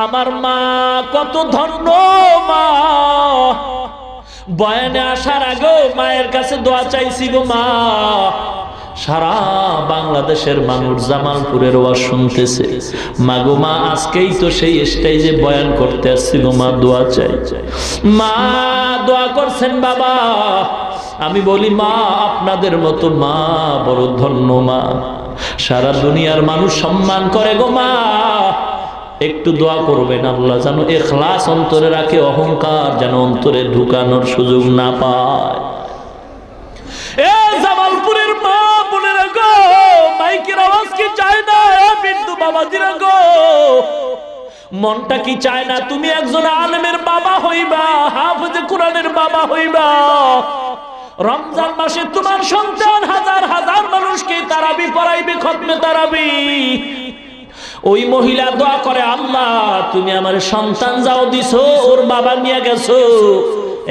আমার মা কত ধন্য মা, বয়ানে আসার আগে মায়ের কাছে দোয়া চাইছি গো মা। সারা বাংলাদেশের মানুষ জামালপুরের ওয়াজ শুনতেছে, মাগো মা আজকেই তো সেই স্টেজে বয়ান করতে আসছি গো মা, দোয়া চাই। মা দোয়া করছেন বাবা। আমি বলি মা আপনাদের মতো মা বড় ধন্য মা, সারা দুনিয়ার মানুষ সম্মান করে গো মা। একটু দোয়া করবেন আল্লাহ যেন ইখলাস অন্তরে রাখে, অহংকার যেন অন্তরে ঢুকানোর সুযোগ না পায়। এ জামালপুরের মা বোনেরা গো, মাইকের আওয়াজ কি চায় না? বিন্দু বাবাজিরা গো, মনটা কি চায় না তুমি একজন আলেমের বাবা হইবা, হাফেজে কোরআনের বাবা হইবা? রমজান মাসে তোমার সন্তান হাজার হাজার মানুষকে তারাবি পড়াইবে, খতমে তারাবি। ওই মহিলা দোয়া করে, আল্লাহ তুমি আমার সন্তান যাও দিছো, ওর বাবা নিয়ে গেছো,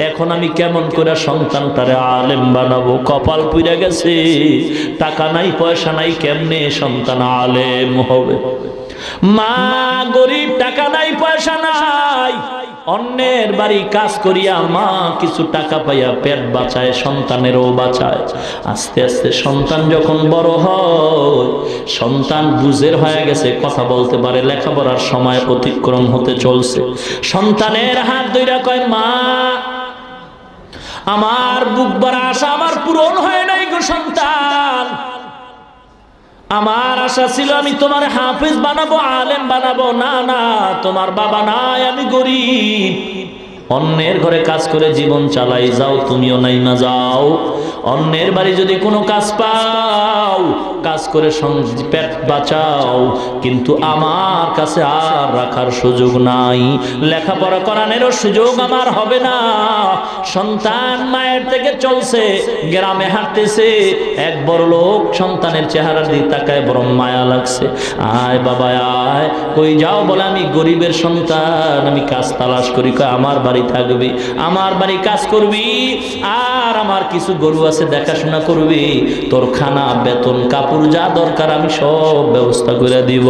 এখন আমি কেমন করে সন্তানটারে আলেম বানাবো? কপাল পুড়ে গেছে, টাকা নাই পয়সা নাই, কেমনে সন্তান আলেম হবে? মা গরিব, টাকা নাই পয়সা নাই, অন্যের বাড়ি কাজ করিয়া মা কিছু টাকা পাইয়া পেট বাঁচায়, সন্তানেরও বাঁচায়। আস্তে আস্তে সন্তান যখন বড় হয়, সন্তান বুঝের হয়ে গেছে, কথা বলতে পারে, লেখাপড়ার সময় অতিক্রম হতে চলছে, সন্তানের হাত ধইরা কয়, মা আমার বুক ভরা আশা আমার পূরণ হয় নাই গো সন্তান, আমার আশা ছিল আমি তোমার হাফেজ বানাবো, আলেম বানাবো, না না তোমার বাবা নাই, আমি গরিব, অন্যের ঘরে কাজ করে জীবন চালাই, যাও তুমিও নাইমা যাও, অন্যের বাড়ি যদি কোনো কাজ পাও কাজ করে পেট বাঁচাও, কিন্তু আমার কাছে আর রাখার সুযোগ নাই, লেখাপড়া করানোরও সুযোগ আমার হবে না। সন্তান মায়ের থেকে চলছে, গ্রামে হাঁটতেছে, এক বড় লোক সন্তানের চেহারার দিকে তাকায়, বড় মায়া লাগছে, আয় বাবা আয়, কই যাও? বলে আমি গরিবের সন্তান, আমি কাজ তালাশ করি। কয় আমার বাড়ি থাকবি, আমার বাড়ি কাজ করবি, আর আমার কিছু গরু আছে দেখাশোনা করবি, তোর খানা বেতন কাপড় যা দরকার আমি সব ব্যবস্থা করে দিব।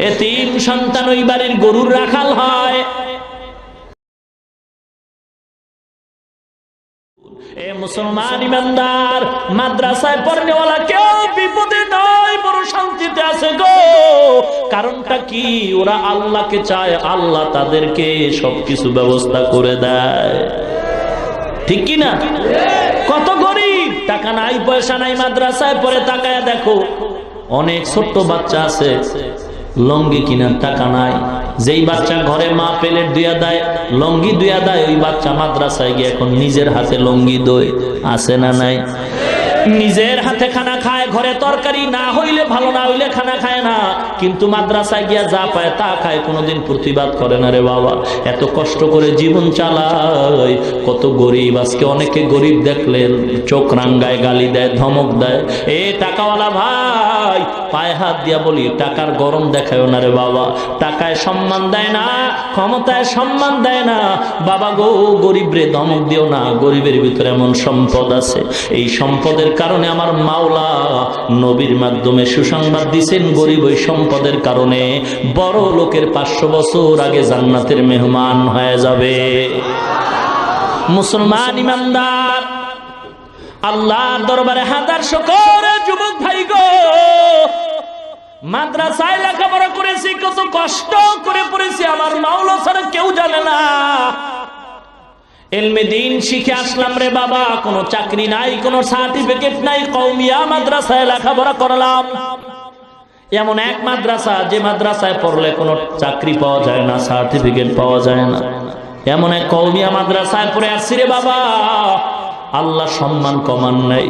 এতিম সন্তান ওই বাড়ির গরুর রাখাল হয়। এ মুসলমান ইমানদার, মাদ্রাসায় পড়নেওয়ালা কেউ বিপদে নয়, বড় শান্তিতে আছে গো। কারণটা কি? ওরা আল্লাহকে চায়, আল্লাহ তাদেরকে সবকিছু ব্যবস্থা করে দেয়, ঠিক কি না? কত গরিব, টাকা নাই পয়সা নাই, মাদ্রাসায় পড়ে, তাকায়া দেখো অনেক ছোট্ট বাচ্চা আছে লঙ্গি কিনার টাকা নাই, যেই বাচ্চা ঘরে মা প্লেট দুয়া দেয়, লঙ্গি দুয়া দেয়, ওই বাচ্চা মাদ্রাসায় গিয়ে এখন নিজের হাতে লঙ্গি দই, আছে না নাই? নিজের হাতে খানা খায়, ঘরে তরকারি না হইলে, ভালো না হইলে খানা খায় না, কিন্তু মাদ্রাসায় গিয়া যা পায় তা খায়, কোনোদিন প্রতিবাদ করে না রে বাবা। এত কষ্ট করে জীবন চালায়, কত গরিব। আজকে অনেকে গরিব দেখলেন চোখ রাঙ্গায়, গালি দেয়, ধমক দেয়। এ টাকাওয়ালা ভাই, পায়ে হাত দিয়া বলি, টাকার গরম দেখায় না রে বাবা, টাকায় সম্মান দেয় না, ক্ষমতায় সম্মান দেয় না বাবা গো। গরিব রে ধমক দিও না, গরিবের ভিতরে এমন সম্পদ আছে, এই সম্পদের কারণে আমার মাওলা নবীর মাধ্যমে সুসংবাদ দিয়েছেন, গরিব ওই সম্পদের কারণে বড় লোকের 500 বছর আগে জান্নাতের মেহমান হয়ে যাবে। মুসলমান ইমানদার, আল্লাহর দরবারে হাজার শুকর। যুবক ভাই গো, মাদ্রাসায় লেখাপড়া করেছি, কত কষ্ট করে পড়েছি, আমার মাওলা ছাড়া কেউ জানে না। ইলমে দ্বীন শিখে আসলাম রে বাবা, কোনো চাকরি নাই, কোনো সার্টিফিকেট নাই, কওমিয়া মাদ্রাসায় লেখাপড়া করলাম। এমন এক মাদ্রাসা, যে মাদ্রাসায় পড়লে কোনো চাকরি পাওয়া যায় না, সার্টিফিকেট পাওয়া যায় না, এমন এক কওমিয়া মাদ্রাসায় পড়ে আসছি রে বাবা। আল্লাহ সম্মান কমান নাই,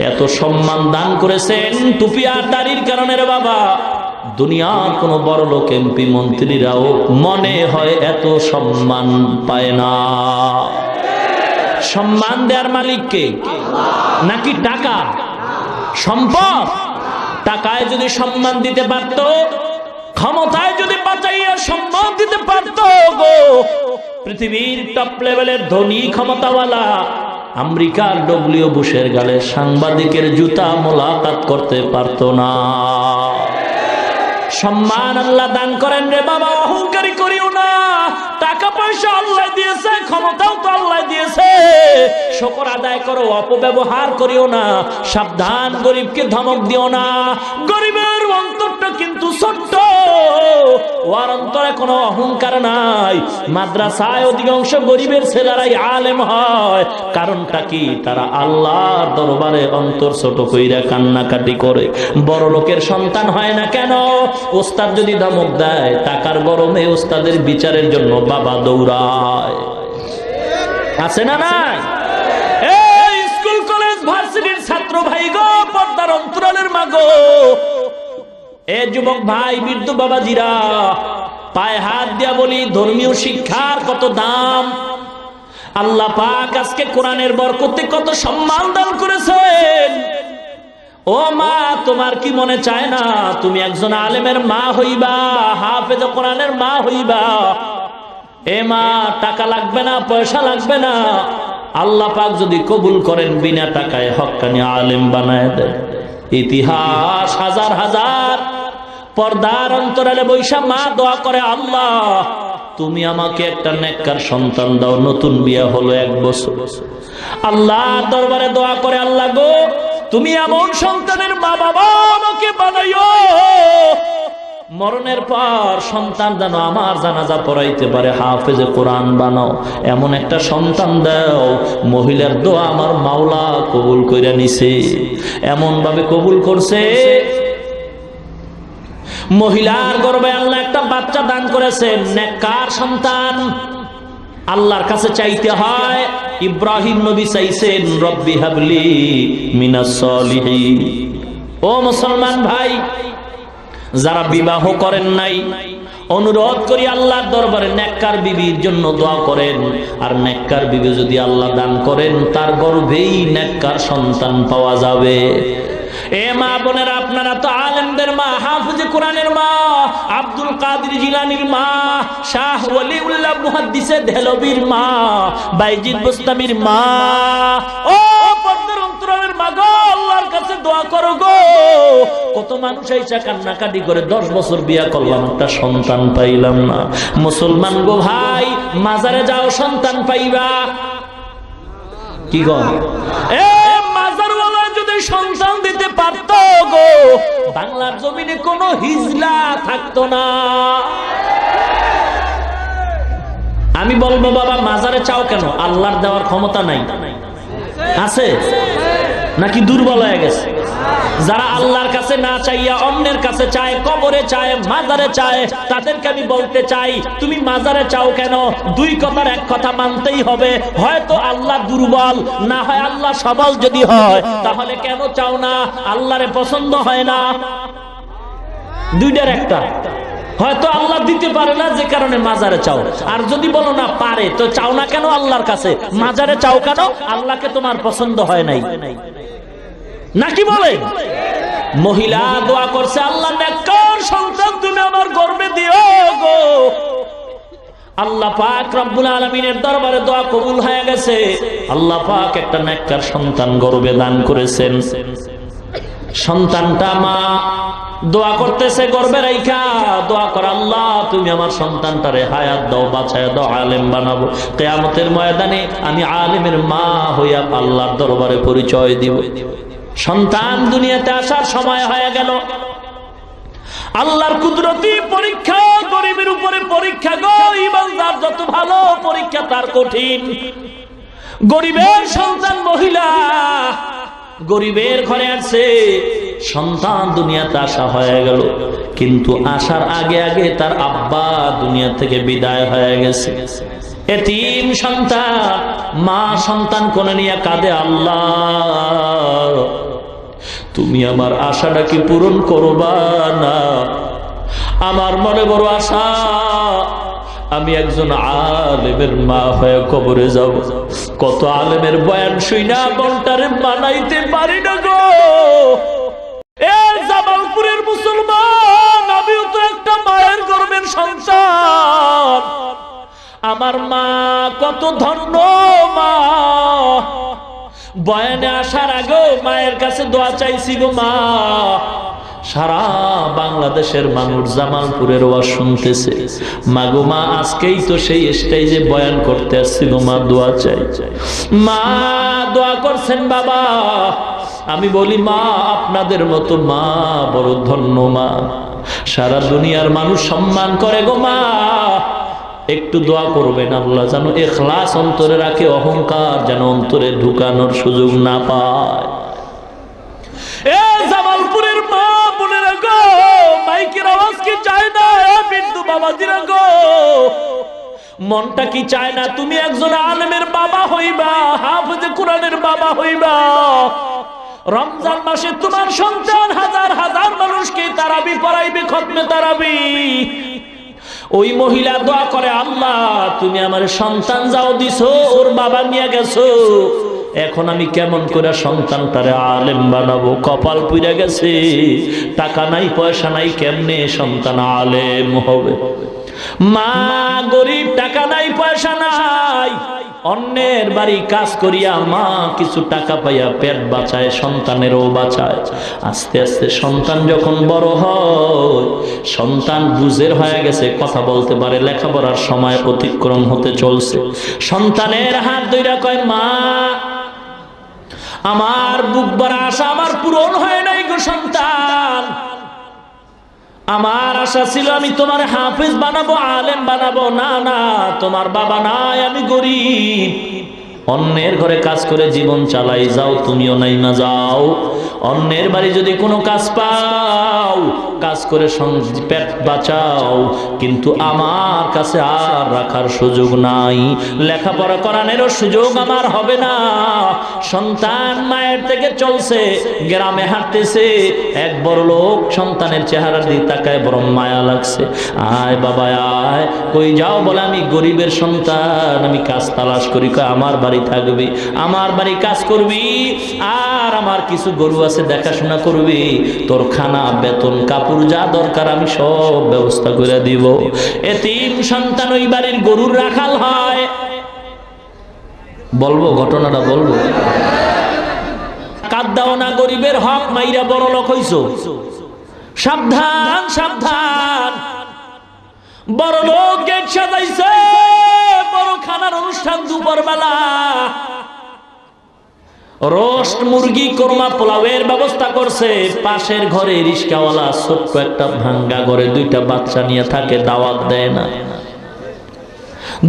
এত সম্মান দান করেছেন টুপি আর দাড়ির কারণে রে বাবা। দুনিয়ার কোন বড় লোক, এমপি, মন্ত্রীরাও মনে হয় এত সম্মান পায় না। সম্মান দেওয়ার মালিক কে? নাকি টাকা, সম্পদ? টাকায় যদি সম্মান দিতে পারত, ক্ষমতায় যদি বাঁচাইয়া সম্মান দিতে পারত গো, পৃথিবীর টপ লেভেলের ধনী ক্ষমতাওয়ালা আমেরিকার ডব্লিউ বুশের গালে সাংবাদিকের জুতা মোলাকাত করতে পারত না। সম্মান আল্লাহ দান করেন রে বাবা, অহংকারী করিও না। টাকা পয়সা আল্লাহ দিয়েছে, ক্ষমতাও তো আল্লাহ দিয়েছে, শুকর আদায় করো, অপব্যবহার করিও না। সাবধান, গরিবকে ধমক দিও না। গরিবের অন্তরটা কিন্তু ছোট্ট, ওর অন্তরে কোনো অহংকার নাই। মাদ্রাসায় অধিকাংশ গরিবের ছেলেরাই আলেম হয়, কারণটা কি? তারা আল্লাহর দরবারে অন্তর ছোট কইরা কান্নাকাটি করে। বড় লোকের সন্তান হয় না কেন? ওস্তাদ যদি ধমক দেয়, টাকার গরমে ওস্তাদের বিচারের জন্য বাবা দৌড়ায়। আছে না নাই? এই স্কুল কলেজ ভার্সিটির ছাত্র ভাই গো, পর্দার অন্তরালের মা গো, এ যুবক ভাই, বৃদ্ধ বাবাজিরা, পায়ে হাত দিয়া বলি, ধর্মীয় শিক্ষার কত দাম। আল্লাহ পাক আজকে কোরআনের বরকতে কত সম্মান দান করেছেন। ও মা, তোমার কি মনে চায় না তুমি একজন আলেমের মা হইবা, হাফেজ কোরআনের মা হইবা? এ মা, টাকা লাগবে না, পয়সা লাগবে না, আল্লাহ পাক যদি কবুল করেন, বিনা টাকায় হক্কানি আলেম বানায় দেয়। ইতিহাস হাজার হাজার পর্দার অন্তরালে বৈশা মা দোয়া করে, আল্লাহ তুমি আমাকে একটা নেককার সন্তান দাও। নতুন বিয়ে হলো 1 বছর, আল্লাহর দরবারে দোয়া করে, আল্লাহ গো, তুমি এমন সন্তানের মা বাবা আমাকে বানাইও, মরণের পর সন্তান যেন আমার জানাজা পড়াইতে পারে, হাফেজে কোরআন বানাও, এমন একটা সন্তান দাও। মহিলার দোয়া আমার মাওলা কবুল কইরা নিছে, এমন ভাবে কবুল করছে, মহিলার গর্ভে আল্লাহ একটা বাচ্চা দান করেছেন, নেককার সন্তান। আল্লাহর কাছে চাইতে হয়। ইব্রাহিম নবী চাইছেন, রব্বি হাবলি মিনাস সলিহিন। ও মুসলমান ভাই, যারা বিবাহ করেন নাই, অনুরোধ করি আল্লাহর দরবারে নেককার বিবির জন্য দোয়া করেন। আর নেককার বিবি যদি আল্লাহ দান করেন, তার গর্ভেই নেককার সন্তান পাওয়া যাবে। এ মা বোনেরা, আপনারা তো আলেমদের মা, হাফেজে কোরআনের মা, আব্দুল কাদের জিলানীর মা, শাহ ওয়ালিউল্লাহ মুহাদ্দিসে দেহলভির মা, বাইজিদ বুস্তামির মা। ও পর্দার অন্তরালের মা গো, আল্লাহর কাছে দোয়া করো গো। কত মানুষ আইসা কান্নাকাটি করে, 10 বছর বিয়া করলাম, একটা সন্তান পাইলাম না। মুসলমান গো ভাই, মাজারে যাও, সন্তান পাইবা। কি গো, এ মাজারওয়ালা যদি সন্তান দিতে পারতো গো, বাংলার জমিনে কোনো হিজলা থাকতো না। আমি বলবো, বাবা মাজারে চাও কেন? আল্লাহর দেওয়ার ক্ষমতা নাই? আছে নাকি দুর্বল হয়ে গেছে? যারা আল্লাহর কাছে না চাইয়া অন্যের কাছে চায়, কবরে চায়, মাজারে চায়, তাদেরকে আমি বলতে চাই, তুমি মাজারে চাও কেন? 2 কথার 1 কথা মানতেই হবে, হয়তো আল্লাহ দুর্বল, না হয় আল্লাহ সবল। যদি হয়, তাহলে কেন চাও না? আল্লাহরে পছন্দ হয় না? 2টার একটা, হয়তো আল্লাহ দিতে পারে না, যে কারণে মাজারে চাও। আর যদি বলো না পারে, তো চাও না কেন আল্লাহর কাছে? মাজারে চাও কেন? আল্লাহকে তোমার পছন্দ হয় নাই নাকি বলে? মহিলা দোয়া করছে, আল্লাহ নেককার সন্তান তুমি আমার গর্ভে দিও গো। আল্লাহ পাক রব্বুল আলামিনের দরবারে দোয়া কবুল হয়ে গেছে। আল্লাহ পাক একটা নেককার সন্তান গর্ভে দান করেছেন। সন্তানটা মা দোয়া করতেছে, গর্ভে রাইখা দোয়া কর, আল্লাহ তুমি আমার সন্তানটারে হায়াত দাও, বাঁচায় দাও, আলেম বানাবো। কিয়ামতের ময়দানে আমি আলেমের মা হইয়া আল্লাহর দরবারে পরিচয় দিব। সন্তান দুনিয়াতে আসার সময় হয়ে গেল। আল্লাহর কুদরতি পরীক্ষা, গরিবের উপরে পরীক্ষা গো। ইমানদার যত ভালো, পরীক্ষা তার কঠিন। গরিবের সন্তান মহিলা, গরিবের ঘরে আছে, সন্তান দুনিয়াতে আসা হয়ে গেল, কিন্তু আসার আগে আগে তার আব্বা দুনিয়া থেকে বিদায় হয়ে গেছে। এতিম সন্তান, মা সন্তান কোলে নিয়ে কাঁদে, আল্লাহ তুমি আমার আশাটা কি পূরণ করবা না? আমার মনে বড় আশা, আমি একজন আলেমের মা হয়ে কবরে যাব। কত আলেমের বয়ান শুইনা মনটারে মানাইতে পারি না গো। এ জামালপুরের মুসলমান, আমিও তো একটা মায়ের গর্ভের সন্তান। আমার মা কত ধন্য মা। বয়ানে আসার আগে মায়ের কাছে দোয়া চাইছি গো, মা সারা বাংলাদেশের মানুষ জামালপুরের ওয়াজ শুনতেছে। মাগো মা, আজকেই তো সেই স্টেজে বয়ান করতে আসছি গো মা, দোয়া চাই। মা দোয়া করছেন বাবা। আমি বলি মা, আপনাদের মতো মা বড় ধন্য মা, সারা দুনিয়ার মানুষ সম্মান করে গো মা। একটু দোয়া করবেন আল্লাহ যেন ইখলাস অন্তরে রাখে, অহংকার যেন অন্তরে ঢুকানোর সুযোগ না পায়। এ জামালপুরের মা বোনেরা গো, মাইকের আওয়াজ কি চায় না? বিন্দু বাবাজিরা গো, মনটা কি চায় না তুমি একজন আলেমের বাবা হইবা, হাফেজে কোরআনের বাবা হইবা? রমজান মাসে তোমার সন্তান হাজার হাজার মানুষকে তারাবি পড়াইবে, খতমে তারাবি। ওই মহিলা দোয়া করে, আল্লাহ তুমি আমার সন্তান যাও দিছো, ওর বাবা নিয়ে গেছো, এখন আমি কেমন করে সন্তানটারে আলেম বানাবো? কপাল পুড়ে গেছে, টাকা নাই পয়সা নাই, কেমনে সন্তান আলেম হবে? মা গরিব, টাকা নাই পয়সা নাই, অন্যের বাড়ি কাজ করিয়া মা কিছু টাকা পাইয়া পেট বাঁচায়, সন্তানেরও বাঁচায়। আস্তে আস্তে সন্তান যখন বড় হয়, সন্তান বুঝের হয়ে গেছে, কথা বলতে পারে, লেখাপড়ার সময় অতিক্রম হতে চলছে, সন্তানের হাত ধইরা কয়, মা আমার বুক ভরা আশা আমার পূরণ হয় নাই গো সন্তান, আমার আশা ছিল আমি তোমার হাফেজ বানাবো, আলেম বানাবো, না না তোমার বাবা নাই, আমি গরিব, অন্যের ঘরে কাজ করে জীবন চালাই, যাও তুমিও নাইমা যাও, অন্যের বাড়ি যদি কোনো কাজ পাও কাজ করে পেট বাঁচাও, কিন্তু আমার কাছে আর রাখার সুযোগ নাই, লেখাপড়া করানোরও সুযোগ আমার হবে না। সন্তান মায়ের থেকে চলছে, গ্রামে হাঁটতেছে, এক বড় লোক সন্তানের চেহারা দিয়ে তাকায়, বড় মায়া লাগছে, আয় বাবা আয়, কই যাও? বলে আমি গরিবের সন্তান, আমি কাজ তালাশ করি। কয় আমার বাড়ি থাকবি, আমার বাড়ি কাজ করবি, আর আমার কিছু গরু আছে দেখাশোনা করবি, তোর খানা বেতন কাপড় যা দরকার আমি সব ব্যবস্থা করে দিব। এতিম সন্তান ওই বাড়ির গরুর রাখাল হয়। বলবো ঘটনাটা বলবো? কাঁদাও না, গরিবের হক মাইরা বড় লোক হইছো, সাবধান সাবধান। বড় লোক গেট সাজাইছে, বড় খানার অনুষ্ঠান দুপুর বেলা, রোস্ট মুরগি, কোরমা, পোলাওয়ের ব্যবস্থা করছে। পাশের ঘরে রিস্কাওয়ালা ছোট্ট একটা ভাঙ্গা ঘরে দুইটা বাচ্চা নিয়ে থাকে, দাওয়াত দেয় না।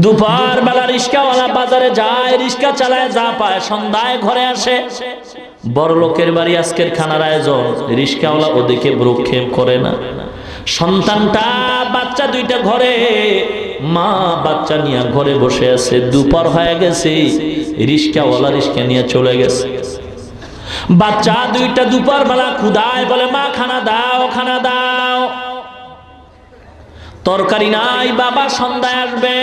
দুপুর বেলা রিস্কাওয়ালা বাজারে যায়, রিস্কা চালায়, যা পায় সন্ধ্যায় ঘরে আসে। বড় লোকের বাড়ি আজকের খানার আয়োজন, রিস্কাওয়ালা ওদিকে ভ্রুক্ষেপ করে না। সন্তানটা বাচ্চা দুইটা ঘরে, মা বাচ্চা নিয়ে ঘরে বসে আছে, দুপুর হয়ে গেছে, রিস্কাওয়ালা রিস্কা নিয়ে চলে গেছে। বাচ্চা দুইটা দুপুর বেলা ক্ষুধায় বলে, মা খানা দাও, খানা দাও। তরকারি নাই, বাবা সন্ধ্যায় আসবে।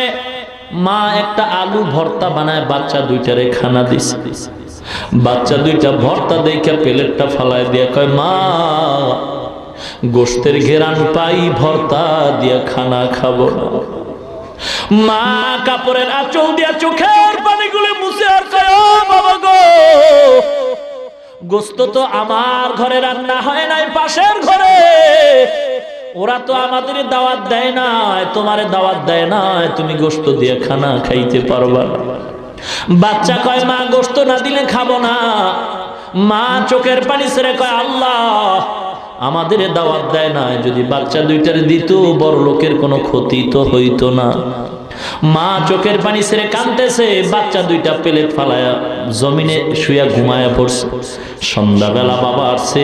মা একটা আলু ভর্তা বানায় বাচ্চা দুইটারে খানা দিছে। বাচ্চা দুইটা ভর্তা দেখে প্লেটটা ফালায় দিয়ে কয়, মা গোশতের ঘেরান পাই, ভর্তা দিয়া খানা খাবো না। মা কাপড়ের আঁচল দিয়া চোখের পানিগুলো মুছে আর কয়, ও বাবা গো, গোশত তো আমার ঘরে রান্না হয় নাই, পাশের ঘরে, ওরা তো আমাদের দাওয়াত দেয় না, তোমারে দাওয়াত দেয় না, তুমি গোশত দিয়ে খানা খাইতে পারবা না। বাচ্চা কয়, মা গোশত না দিলে খাবো না। মা চোখের পানি ছেড়ে কয়, আল্লাহ আমাদের দাওয়াত দেয় না, যদি বাচ্চা দুইটারে দিত বড় লোকের কোনো ক্ষতি তো হইতো না। মা চোখের পানি ছেড়ে কাঁদতেছে, বাচ্চা দুইটা প্লেট ফালায়া জমিনে শুয়া ঘুমায়া পড়ছে। সন্ধ্যাবেলা বাবা আসছে,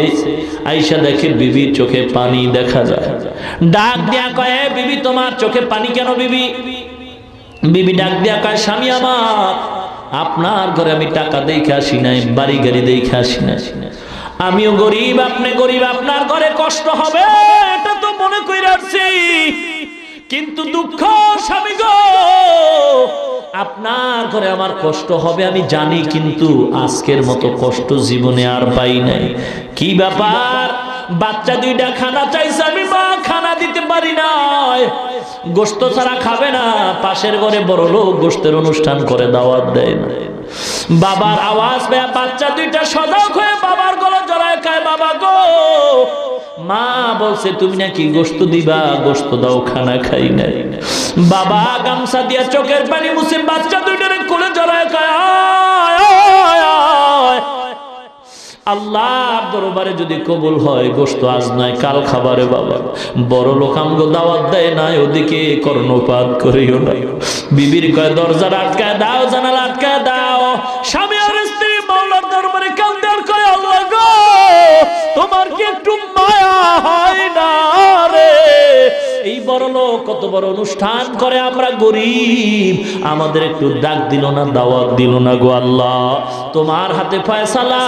আইসা দেখে বিবির চোখে পানি দেখা যায়। ডাক দিয়া কয়, বিবি তোমার চোখে পানি কেন? বিবি বিবি ডাক দিয়া কয়, স্বামী আমার, আপনার ঘরে আমি টাকা দেখে আসি নাই, বাড়ি গাড়ি দেখে আসি নাই, আমিও গরিব, আপনি গরিব, আপনার ঘরে কষ্ট হবে এটা তো মনে কইরা আসছি, কিন্তু দুঃখ স্বামী গো, আপনার ঘরে আমার কষ্ট হবে আমি জানি, কিন্তু আজকের মতো কষ্ট জীবনে আর পাই নাই। কি ব্যাপার? বাচ্চা দুইটা খানা চাইছে, আমি মা খানা দিতে পারি না, গোশত ছাড়া খাবে না। পাশের ঘরে বড় লোক গোশতের অনুষ্ঠান করে, দাওয়াত দেয় না। বাবার আওয়াজ পেয়ে বাচ্চা দুইটা সজাগ হয়ে বাবার গলা জড়ায় কয়, বাবা গো, মা বলছে তুমি নাকি গোশত দিবা, গোশত দাও, খানা খাই নাই। বাবা গামছা দিয়া চোখের পানি মুছে বাচ্চা দুইটারে কোলে জড়ায় কয় আল্লাহর দরবারে যদি কবুল হয় গোশত আজ নাই কাল খাবারে বাবা। বড় লোক আমগো দাওয়াত দেয় না, ওদিকে কর্ণপাত করিও না। বিবির কয় দরজা আটকায় দাও, জানালা আটকায় দাও। স্বামী আর স্ত্রী মাওলার দরবারে কাঁদে আর কয় আল্লাহ গো তোমার কি একটু মায়া হয় না রে? এই বড় লোক কত বড় অনুষ্ঠান করে, আমরা গরিব, আমাদের একটু ডাক দিল না, দাওয়াত দিল না গো আল্লাহ। তোমার হাতে ফয়সালা,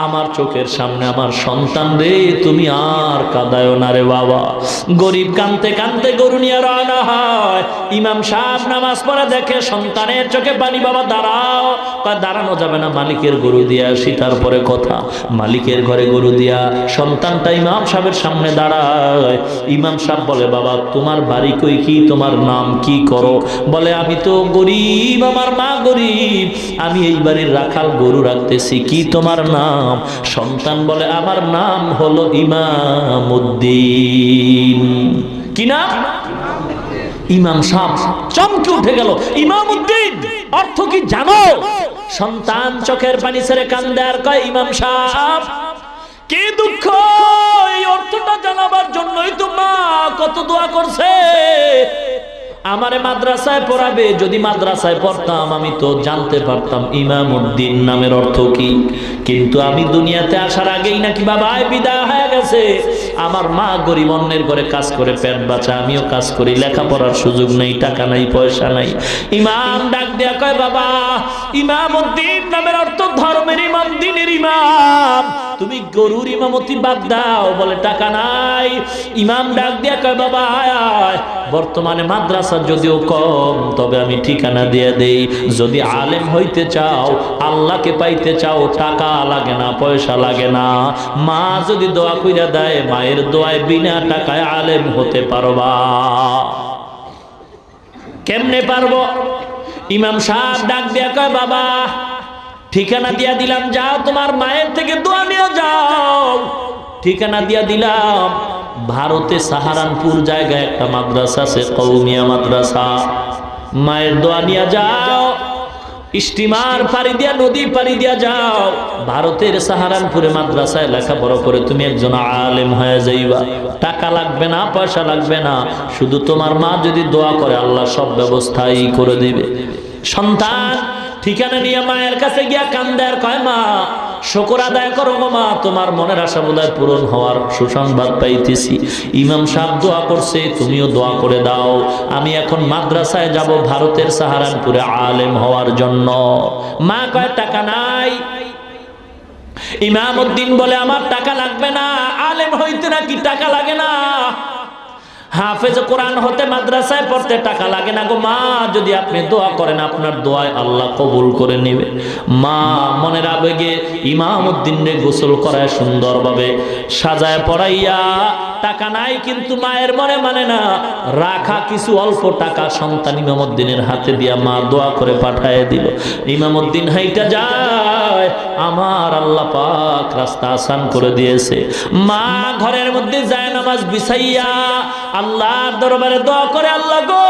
আমার চোখের সামনে আমার সন্তান রে, তুমি আর কাঁদায়ো না রে বাবা। গরিব কাঁদতে কাঁদতে গরু নিয়ে রওনা হয়। ইমাম সাহেব নামাজ পড়ে দেখে সন্তানের চোখে পানি। বাবা দাঁড়াও। কয় দাঁড়ানো যাবে না, মালিকের গরু দিয়ে আসি তারপরে কথা। মালিকের ঘরে গরু দিয়া সন্তানটা ইমাম সাহেবের সামনে দাঁড়ায়। ইমাম সাহেব বলে বাবা তোমার বাড়ি কই, কি তোমার নাম, কি করো? বলে আমি তো গরিব, আমার মা গরিব, আমি এই বাড়ির রাখাল, গরু রাখতেছি। কি তোমার নাম? সন্তান বলে আমার নাম হলো ইমামউদ্দিন। কি নাম? ইমাম সাহেব চমকে উঠে গেল। ইমামউদ্দিন অর্থ কি জানো? সন্তান চোখের পানি ছেড়ে কান্দে আর কয় ইমাম সাহেব কি দুঃখ, এই অর্থটা জানাবার জন্যই তো মা কত দোয়া করছে। আমারে মাদ্রাসায় পড়াবে, যদি মাদ্রাসায় পড়তাম আমি তো জানতে পারতাম ইমামউদ্দিন নামের অর্থ কি। কিন্তু আমি দুনিয়াতে আসার আগেই নাকি বাবাই বিদায় হয়ে গেছে। আমার মা গরিব, অন্যের ঘরে কাজ করে পেট বাঁচা, আমিও কাজ করি, লেখাপড়ার সুযোগ নেই, টাকা নাই, পয়সা নাই। ইমাম ডাক দেয়া কয় বাবা ইমামউদ্দিন নামের অর্থ ধর্মের ইমাম, দ্বীনের ইমাম, তুমি গরুর ইমামতি বাদ দাও। বলে টাকা নাই। ইমাম ডাক দেয়া কয় বাবা আয় আয়, বর্তমানে মাদ্রাসা যদিও কম, তবে আমি ঠিকানা দিয়ে দেই। যদি আলেম হইতে চাও, আল্লাহকে পাইতে চাও, টাকা লাগে না, পয়সা লাগে না। মা যদি দোয়া কইরা দেয়, মায়ের দোয়ায় বিনা টাকায় আলেম হতে পারবা। কেমনে পারবো? ইমাম সাহেব ডাক দিয়া কয় বাবা ঠিকানা দিয়া দিলাম, যাও তোমার মায়ের থেকে দোয়া নিয়ে যাও। ঠিকানা দিয়া দিলাম, ভারতে সাহারানপুর জায়গায় একটা মাদ্রাসা আছে, কওমিয়া মাদ্রাসা। মায়ের দোয়া নিয়ে যাও, স্টিমার পাড়ি দিয়া, নদী পাড়ি দিয়া যাও, ভারতের সাহারানপুরে মাদ্রাসায় লেখাপড়া করে তুমি একজন আলেম হয়ে যাইবা। টাকা লাগবে না, পয়সা লাগবে না, শুধু তোমার মা যদি দোয়া করে আল্লাহ সব ব্যবস্থাই করে দিবে। সন্তান ঠিকানা নিয়ে মায়ের কাছে গিয়া কান্দে আর কয় মা শুকর আদায় করো গো মা, তোমার মনের আশা বোধহয় পূরণ হওয়ার সুসংবাদ পাইতেছি। ইমাম সাহেব দোয়া করছে, তুমিও দোয়া করে দাও। আমি এখন মাদ্রাসায় যাব ভারতের সাহারানপুরে আলেম হওয়ার জন্য। মা কয় টাকা নাই। ইমামউদ্দিন বলে আমার টাকা লাগবে না, আলেম হইতে নাকি টাকা লাগে না? হাফেজ কোরআন হতে মাদ্রাসায় পড়তে টাকা লাগে না গো মা, যদি আপনি দোয়া করেন আপনার দোয়ায় আল্লাহ কবুল করে নেবে। মা মনের আবেগে ইমামউদ্দিনকে গোসল করায় সুন্দরভাবে সাজায় পড়াইয়া, টাকা নাই কিন্তু মায়ের মনে মানে না, রাখা কিছু অল্প টাকা সন্তান ইমামউদ্দিনের হাতে দিয়া মা দোয়া করে পাঠায় দিল। ইমামউদ্দিন হাইটা যায়, আমার আল্লাহ পাক রাস্তা আসান করে দিয়েছে। মা ঘরের মধ্যে যায় নামাজ বিছাইয়া আল্লাহর দরবারে দোয়া করে, আল্লাহ গো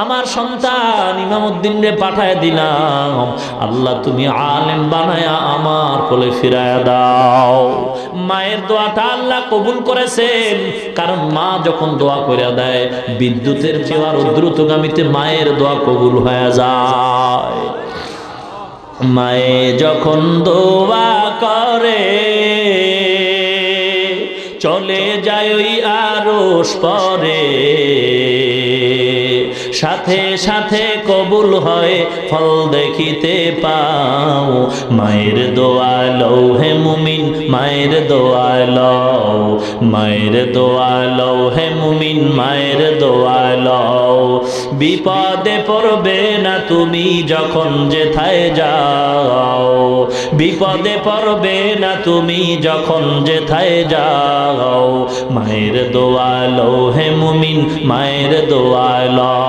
আমার সন্তান ইমামউদ্দিনকে পাঠায় দিলাম, আল্লাহ তুমি আলেম বানায়া আমার কোলে ফিরায়া দাও। মায়ের দোয়াটা আল্লাহ কবুল করেছেন, কারণ মা যখন দোয়া করে দেয় বিদ্যুতের চেয়ে আরো দ্রুতগামীতে মায়ের দোয়া কবুল হয়ে যায়। মায়ে যখন দোয়া করে চলে যায় ওই আরশ পরে, সাথে সাথে কবুল হয় ফল দেখিতে পাও। মায়ের দোয়া লও হে মুমিন, মায়ের দোয়া লও, মায়ের দোয়া লও হে মুমিন, মায়ের দোয়া লও। বিপদে পড়বে না তুমি যখন যেথায় যাও, বিপদে পড়বে না তুমি যখন যেথায় যাও। মায়ের দোয়া লও হে মুমিন, মায়ের দোয়া লও।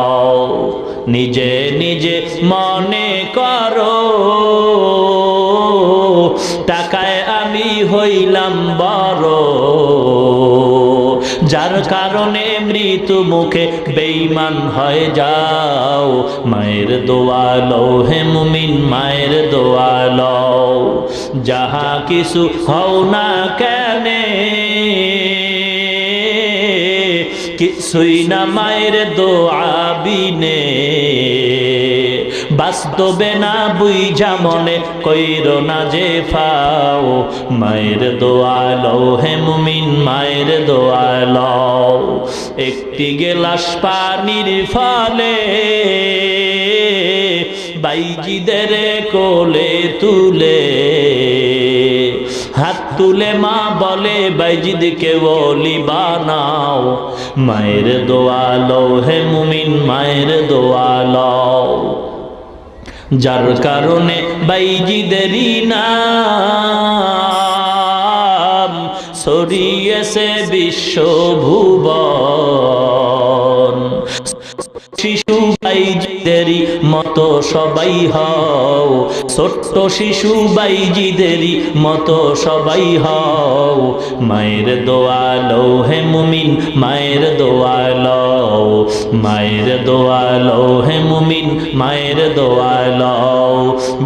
নিজে নিজে মনে করো টাকায় আমি হইলাম বড়, যার কারণে মৃত্যু মুখে বেঈমান হয়ে যাও। মায়ের দোয়া লও হে মুমিন, মায়ের দোয়া লও। যাহা কিছু হও না কেনে, কিছুই না মায়ের দোয়া বিনে। বাস্তবে না বুঝা মনে কইরো না যে ফাও। মায়ের দোয়া লও হে মুমিন, মায়ের দোয়া লও। একটি গেলাস পানির ফলে বাইজিদের কোলে তুলে, হাত তুলে মা বলে বাইজিদকে ওলি বানাও। মায়ের দোয়া লও হে মুমিন, মায়ের দোয়া লও। যার কারণে বাইজিদেরই নাম ছড়িয়েছে বিশ্বভুবন। শিশু বাইজিদেরই মতো সবাই হও, ছোট্ট শিশু বাইজিদেরই মতো সবাই হও। মায়ের দোয়া লও হে মুমিন, মায়ের দোয়া লও। মায়ের দোয়া লও হে মুমিন, মায়ের দোয়া লও।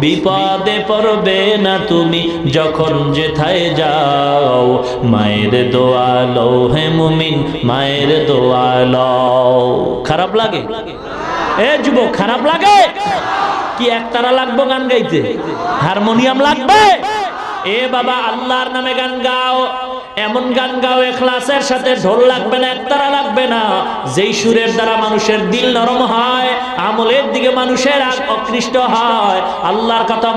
বিপদে পড়বে না তুমি যখন যেথায় যাও। মায়ের দোয়া লও হে মুমিন, মায়ের দোয়া লও। খারাপ লাগে? এ যুবক, খারাপ লাগে কি? একতারা লাগবো গান গাইতে? হারমোনিয়াম লাগবে? এ বাবা, আল্লাহর নামে গান গাও, এমন গান গাও ইখলাসের সাথে। ঢোল লাগবে না, একতারা লাগবে না। যেই সুরের দ্বারা মানুষের দিল নরম হয়, আমলের দিকে মানুষের আকৃষ্ট হয়, আল্লাহর কথা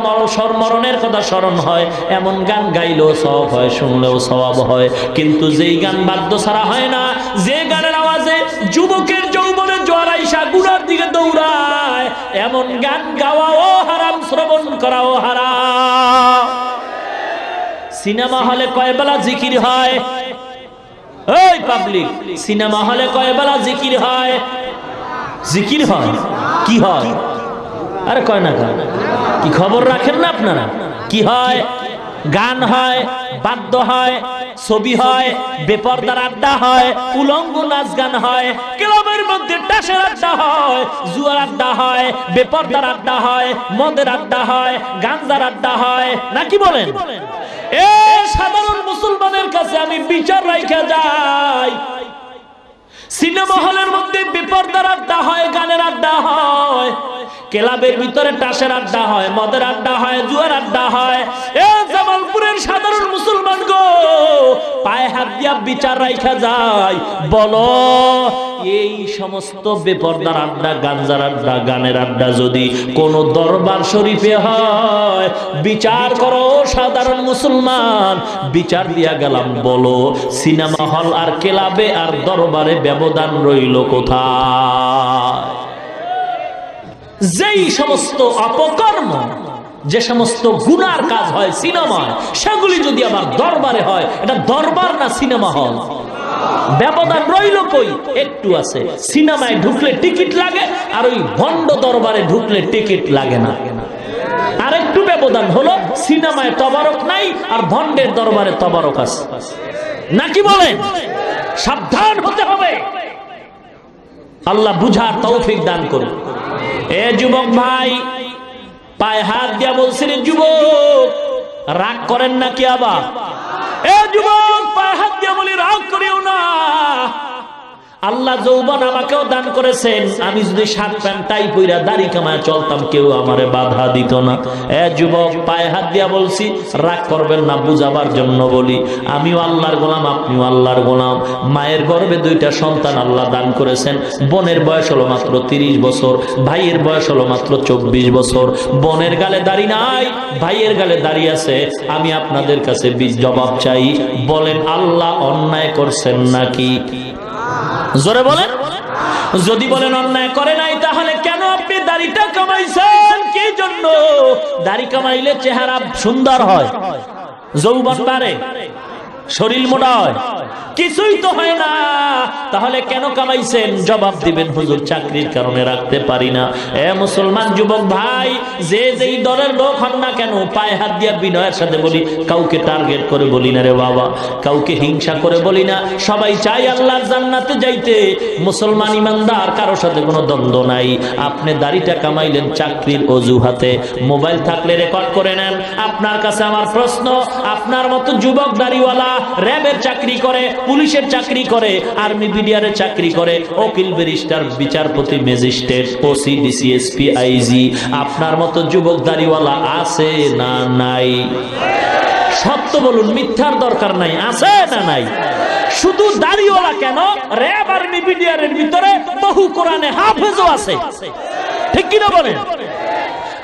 মরণের কথা স্মরণ হয়, এমন গান গাইলেও সওয়াব হয়, শুনলেও সওয়াব হয়। কিন্তু যেই গান বাদ্য ছাড়া হয় না, যে গানের আওয়াজে যুবকের যৌবনে জোয়ার আইসা গুনার দিকে দৌড়ায়, এমন গান গাওয়াও হারাম, শ্রবণ করাও হারাম। সিনেমা হলে কয় বেলা জিকির হয়? ওই পাবলিক, সিনেমা হলে কয় বেলা জিকির হয়? জিকির হয়? কি হয়? আরে কয় না, কি খবর রাখেন না আপনারা? কি হয়? গান হয়, বাদ্য হয়, ছবি হয়, বেপরদার আড্ডা হয়, উলঙ্গ নাচ গান হয়, ক্লাবের মধ্যে টাসের আড্ডা হয়, জুয়ার আড্ডা হয়, বেপরদার আড্ডা হয়, মদের আড্ডা হয়, গাঞ্জার আড্ডা হয়, নাকি বলেন? এ সাধারণ মুসলমানের কাছে আমি বিচার রাইখা যাই, সিনেমা হলের মধ্যে বেপরদার আড্ডা হয়, গানের আড্ডা হয়, ক্লাবের ভিতরে টাসের আড্ডা হয়, মদের আড্ডা হয়, জুয়ার আড্ডা হয়। এ জামালপুরের সাধারণ মুসলমান গো, পায়ে হাত দিয়া বিচার রাইখা যায়, বলো এই সমস্ত বেপরদার আড্ডা, গাঞ্জার আড্ডা, গানের আড্ডা যদি কোন দরবার শরীফে হয়, বিচার করো সাধারণ মুসলমান। বিচার দিয়া গেলাম, বলো সিনেমা হল আর ক্লাবে আর দরবারে ব্যবধান রইল কোথায়? যেই সমস্ত অপকর্ম, যে সমস্ত গুনার কাজ হয় সিনেমায়, সেগুলি যদি আবার দরবারে হয়, এটা দরবার না সিনেমা হল? ব্যবধান রইল কই? একটু আছে। সিনেমায় ঢুকলে টিকিট লাগে, আর ওই ভণ্ড দরবারে ঢুকলে টিকিট লাগে না। আর একটু ব্যবধান হলো, সিনেমায় তবারক নাই আর ভণ্ডের দরবারে তবারক আছে, নাকি বলেন? সাবধান হতে হবে। আল্লাহ বুঝার তৌফিক দান করুন। এ যুবক ভাই, পায়ে হাত দিয়া বলছি রে যুবক, রাগ করেন নাকি আবার? এ যুবক, পায়ে হাত দিয়া বলি, রাগ করিও না। আল্লাহ যৌবন আমাকেও দান করেছেন। আমি যদি শার্ট প্যান্ট টাই পইরা দাড়ি কামায় চলতাম, কেউ আমারে বাধা দিত না। এ যুবক, পায়ে হাত দিয়া বলছি, রাগ করবেন না, বুঝাবার জন্য বলি। আমিও আল্লাহর গোলাম, আপনিও আল্লাহর গোলাম। মায়ের গর্ভে দুইটা সন্তান আল্লাহ দান করেছেন। বোনের বয়স হলো মাত্র 30 বছর, ভাইয়ের বয়স হলো মাত্র 24 বছর। বোনের গালে দাড়ি নাই, ভাইয়ের গালে দাড়ি আছে। আমি আপনাদের কাছে জবাব চাই, বলেন আল্লাহ অন্যায় করছেন নাকি? জোরে বলেন। যদি বলেন অন্যায় করে নাই, তাহলে কেন আপনি দাড়িটা কামাইছেন? কি জন্য? দাড়ি কামাইলে চেহারা সুন্দর হয়, যৌবন বাড়ে, শরীর মোটা হয়, কিছুই তো হয় না, তাহলে কেন কামাইছেন? জবাব দিবেন, হুজুর চাকরির কারণে রাখতে পারি না। এ মুসলমান যুবক ভাই, যে যেই দলের লোক হন না কেন, পায়ে হাত দিয়া বিনয়ের সাথে বলি, কাউকে টার্গেট করে বলি না রে বাবা, কাউকে হিংসা করে বলি না। সবাই চাই আল্লাহর জান্নাতে যাইতে। মুসলমান ইমানদার, কারো সাথে কোনো দ্বন্দ্ব নাই। আপনি দাড়িটা কামাইলেন চাকরির অজুহাতে, মোবাইল থাকলে রেকর্ড করে নেন। আপনার কাছে আমার প্রশ্ন, আপনার মতো যুবক দাড়িওয়ালা র্যাবের চাকরি করে, পুলিশের চাকরি করে, আর্মি বিডিআরের চাকরি করে, উকিল ব্যারিস্টার বিচারপতি magistrate OC DC SP IG, আপনার মতো যুবক দাড়িওয়ালা আছে না নাই? সত্য বলুন, মিথ্যার দরকার নাই, আছে না নাই? শুধু দাড়িওয়ালা কেন, র্যাব আর্মি বিডিআরের ভিতরে বহু কোরআনে হাফেজও আছে, ঠিক কিনা বলেন?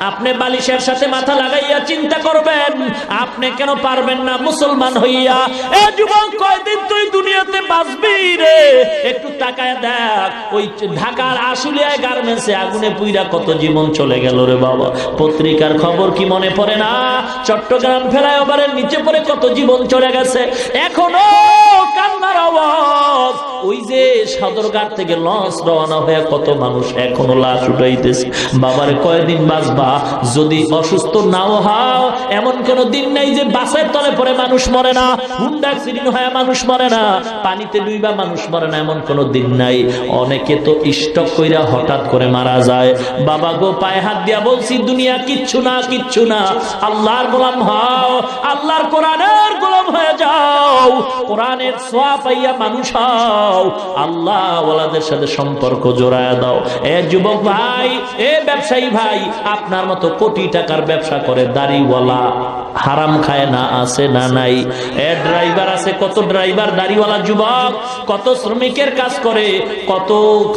আপনি বালিশের সাথে মাথা লাগাইয়া চিন্তা করবেন, আপনি কেন পারবেন না মুসলমান হইয়া? এ যুবক, কয়দিন তুই দুনিয়াতে বাঁচবি রে? একটু তাকায় দেখ, ওই ঢাকার আশুলিয়ায় গার্মেন্টসে আগুনে পুইরা কত জীবন চলে গেল রে বাবা। পত্রিকার খবর কি মনে পড়ে না? চট্টগ্রাম ফ্লাইওভারের নিচে পড়ে কত জীবন চলে গেছে, এখনো কান্নার আওয়াজ। ওই যে সদরঘাট থেকে লঞ্চ রওনা হয়ে কত মানুষ এখনো লাশ উঠাইতেছে। বাবারে, কয়দিন বাঁচবা? যদি অসুস্থ নাও হও, এমন কোন দিন নাই যে বাসের তলে পড়ে মানুষ মরে না, হুন্ডা অ্যাক্সিডেন্ট হয়ে মানুষ মরে না, পানিতে ডুইবা মানুষ মরে না, এমন কোন দিন নাই। অনেকে তো স্ট্রোক কইরা হঠাৎ করে মারা যায়। বাবা গো, পায়ে হাত দিয়া বলছি, দুনিয়া কিচ্ছু না, কিচ্ছু না। আল্লাহর গোলাম হও, আল্লাহর কোরআনের গোলাম হয়ে যাও, কোরআনের ছোঁয়া পাইয়া মানুষ হও, আল্লাহ ওয়ালাদের সাথে সম্পর্ক জোড়ায় দাও। এ যুবক ভাই, এ ব্যবসায়ী ভাই, আপনার মতো কোটি টাকার ব্যবসা করে দাড়িওয়ালা হারাম খায় না, আছে না নাই? এ ড্রাইভার আছে, কত ড্রাইভার দাড়িওয়ালা যুবক, কত শ্রমিকের কাজ করে, কত